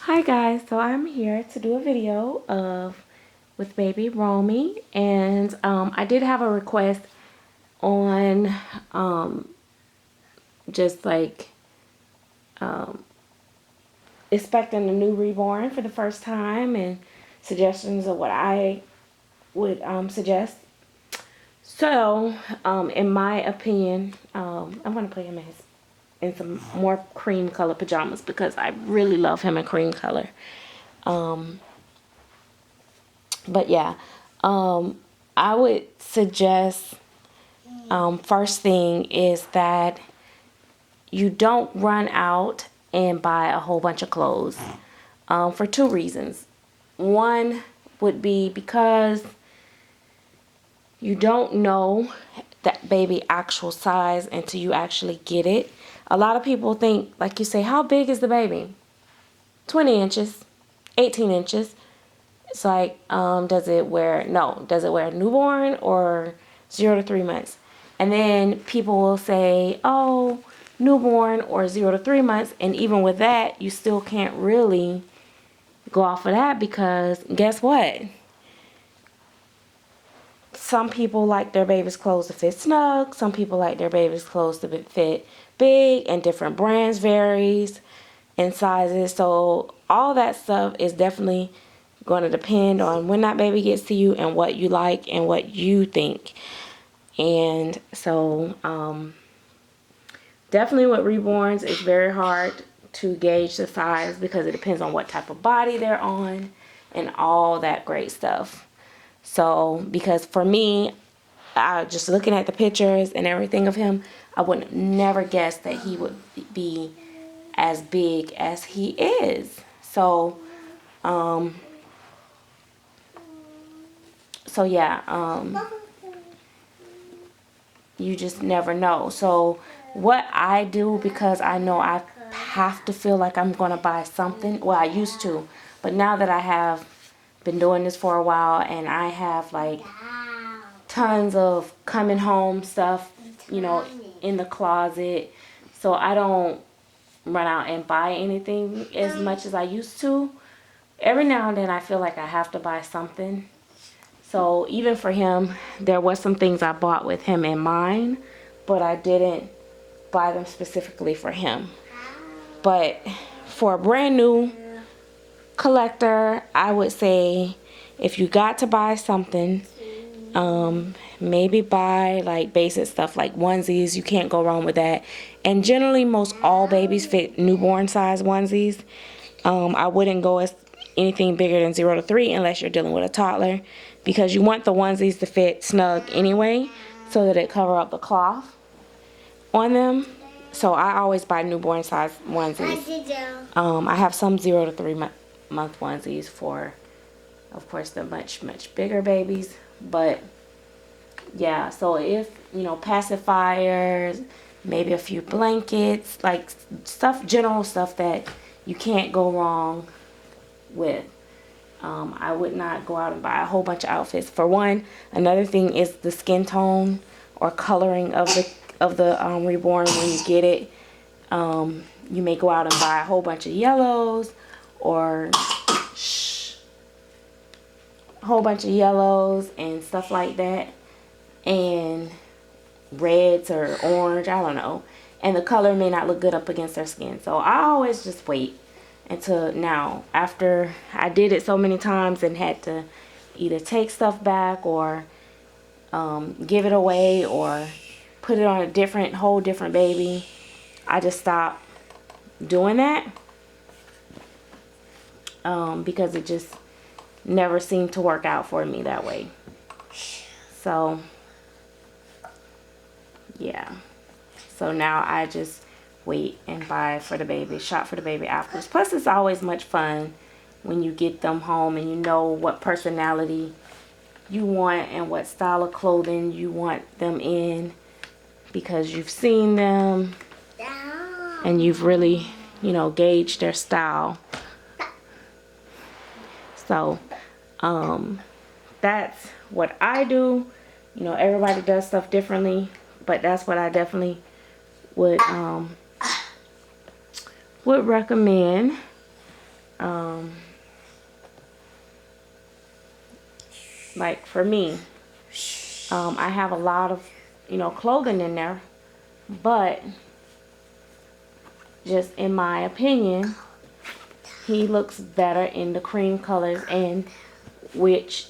Hi guys, so I'm here to do a video with baby Romy, and I did have a request on just like expecting a new reborn for the first time and suggestions of what I would suggest. So in my opinion, I'm gonna put him in some more cream color pajamas because I really love him in cream color. But yeah, I would suggest first thing is that you don't run out and buy a whole bunch of clothes for two reasons. One would be because you don't know that baby actual size until you actually get it. A lot of people think, like you say, how big is the baby? 20 inches, 18 inches. It's like, does it wear a newborn or 0 to 3 months? And then people will say, oh, newborn or 0 to 3 months. And even with that, you still can't really go off of that because guess what? Some people like their baby's clothes to fit snug. Some people like their baby's clothes to fit big, and different brands varies in sizes. So all that stuff is definitely going to depend on when that baby gets to you and what you like and what you think. And so definitely with reborns, it's very hard to gauge the size because it depends on what type of body they're on and all that great stuff. So because for me, just looking at the pictures and everything of him, I would never guess that he would be as big as he is. So yeah, you just never know. So what I do, because I know I have to feel like I'm going to buy something. Well, I used to, but now that I have been doing this for a while and I have like tons of coming home stuff, in the closet, so I don't run out and buy anything as much as I used to. Every now and then I feel like I have to buy something. So even for him, there was some things I bought with him in mind, but I didn't buy them specifically for him. But for a brand new collector, I would say if you got to buy something, maybe buy like basic stuff like onesies. You can't go wrong with that. And generally most all babies fit newborn size onesies. I wouldn't go as anything bigger than 0 to 3 unless you're dealing with a toddler, because you want the onesies to fit snug anyway so that it cover up the cloth on them. So I always buy newborn size onesies. I have some 0 to 3 month onesies for, of course, the much bigger babies. But yeah, so if pacifiers, maybe a few blankets, like general stuff that you can't go wrong with. I would not go out and buy a whole bunch of outfits. For one, another thing is the skin tone or coloring of the reborn when you get it. You may go out and buy a whole bunch of yellows or a whole bunch of yellows and stuff like that, and reds or orange, I don't know, and the color may not look good up against their skin. So I always just wait until now, after I did it so many times and had to either take stuff back or give it away or put it on a whole different baby. I just stopped doing that because it just never seemed to work out for me that way. So yeah, so now I just wait and buy for the baby, shop for the baby afterwards. Plus it's always much fun when you get them home and you know what personality you want and what style of clothing you want them in, because you've seen them and you've really gauged their style. So that's what I do. Everybody does stuff differently, but that's what I definitely would recommend. like for me, I have a lot of, clothing in there, but just in my opinion, he looks better in the cream colors, and which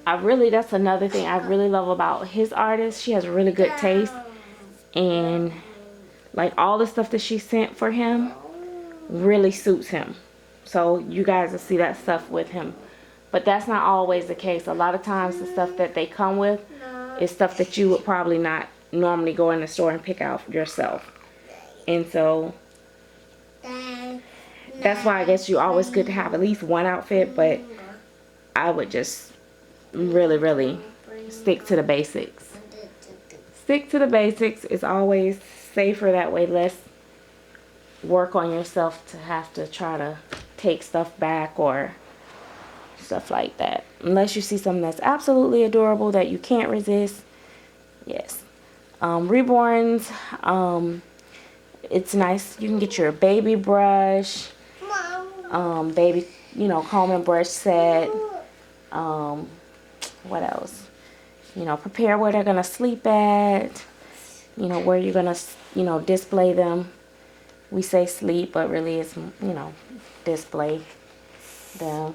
that's another thing I really love about his artist. She has really good taste, and like all the stuff that she sent for him really suits him. So you guys will see that stuff with him. But that's not always the case. A lot of times the stuff that they come with is stuff that you would probably not normally go in the store and pick out yourself. And so that's why I guess you always good to have at least one outfit, but I would just really, really stick to the basics. Stick to the basics is always safer that way. Less work on yourself to have to try to take stuff back or stuff like that. Unless you see something that's absolutely adorable that you can't resist. Yes. Reborns, it's nice. You can get your baby brush, baby, comb and brush set. What else? Prepare where they're gonna sleep at. Where you're gonna, display them. We say sleep, but really it's, display them.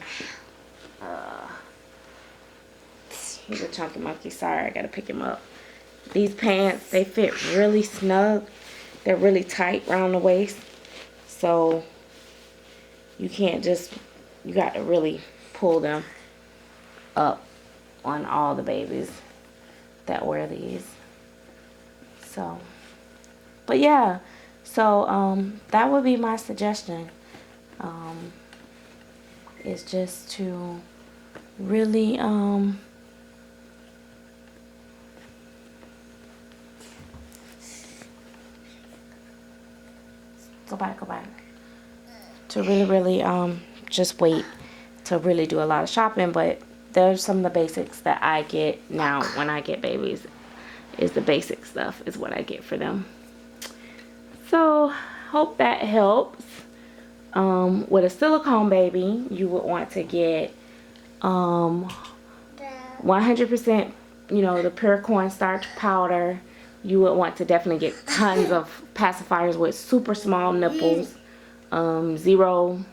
He's a chunky monkey. Sorry, I gotta pick him up. These pants, they fit really snug. They're really tight around the waist. So you can't just, you got to really pull them up on all the babies that wear these. So, but yeah, so that would be my suggestion. Is just to really go back. To really just wait to really do a lot of shopping, but there's some of the basics that I get now when I get babies. Is the basic stuff is what I get for them. So hope that helps. With a silicone baby, you would want to get 100%, the pure cornstarch powder. You would want to definitely get tons of pacifiers with super small nipples, 0+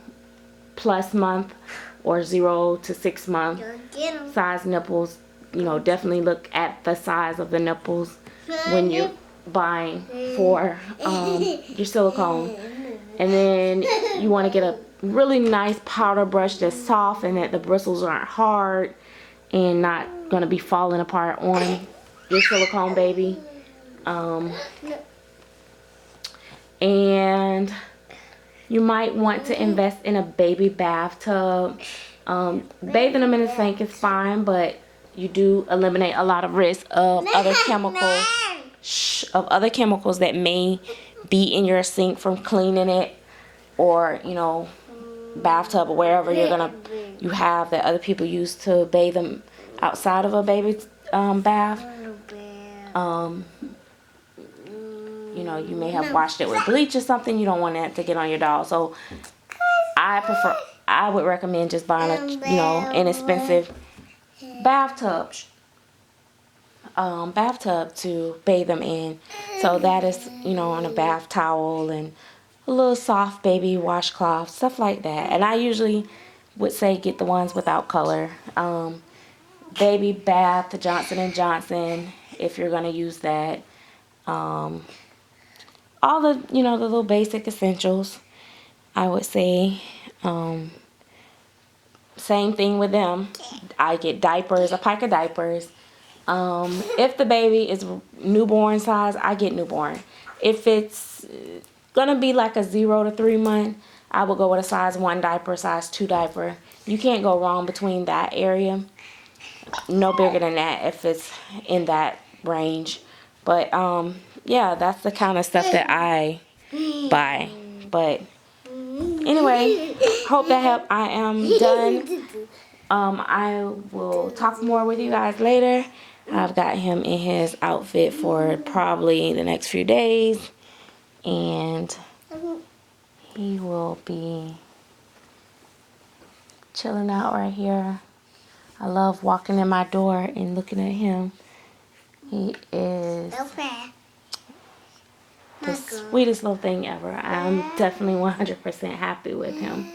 month or 0 to 6 month size nipples. Definitely look at the size of the nipples when you're buying for your silicone. And then you want to get a really nice powder brush that's soft and that the bristles aren't hard and not going to be falling apart on your silicone baby. And you might want to invest in a baby bathtub. Bathing them in the sink is fine, but you do eliminate a lot of risk of other chemicals that may be in your sink from cleaning it, or bathtub or wherever you have that other people use to bathe them outside of a baby bath. You may have washed it with bleach or something. You don't want that to get on your doll. So I would recommend just buying a inexpensive bathtub to bathe them in. So that is on a bath towel and a little soft baby washcloth, stuff like that. And I usually would say get the ones without color. Baby bath, Johnson & Johnson, if you're going to use that. All the the little basic essentials, I would say. Same thing with them. I get diapers, a pack of diapers. If the baby is newborn size, I get newborn. If it's gonna be like a 0 to 3 month, I will go with a size 1 diaper, size 2 diaper. You can't go wrong between that area. No bigger than that if it's in that range. But yeah, that's the kind of stuff that I buy. But anyway, hope that helped. I am done. I will talk more with you guys later. I've got him in his outfit for probably the next few days, and he will be chilling out right here. I love walking in my door and looking at him. He is the sweetest little thing ever. I'm definitely 100% happy with him.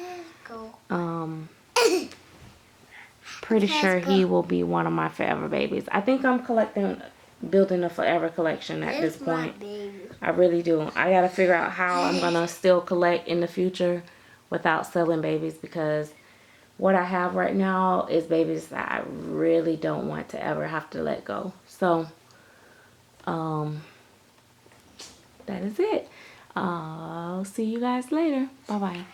Pretty sure he will be one of my forever babies. I think I'm building a forever collection at this point. I really do. I gotta figure out how I'm gonna still collect in the future without selling babies, because what I have right now is babies that I really don't want to ever have to let go. So, that is it. I'll see you guys later. Bye-bye.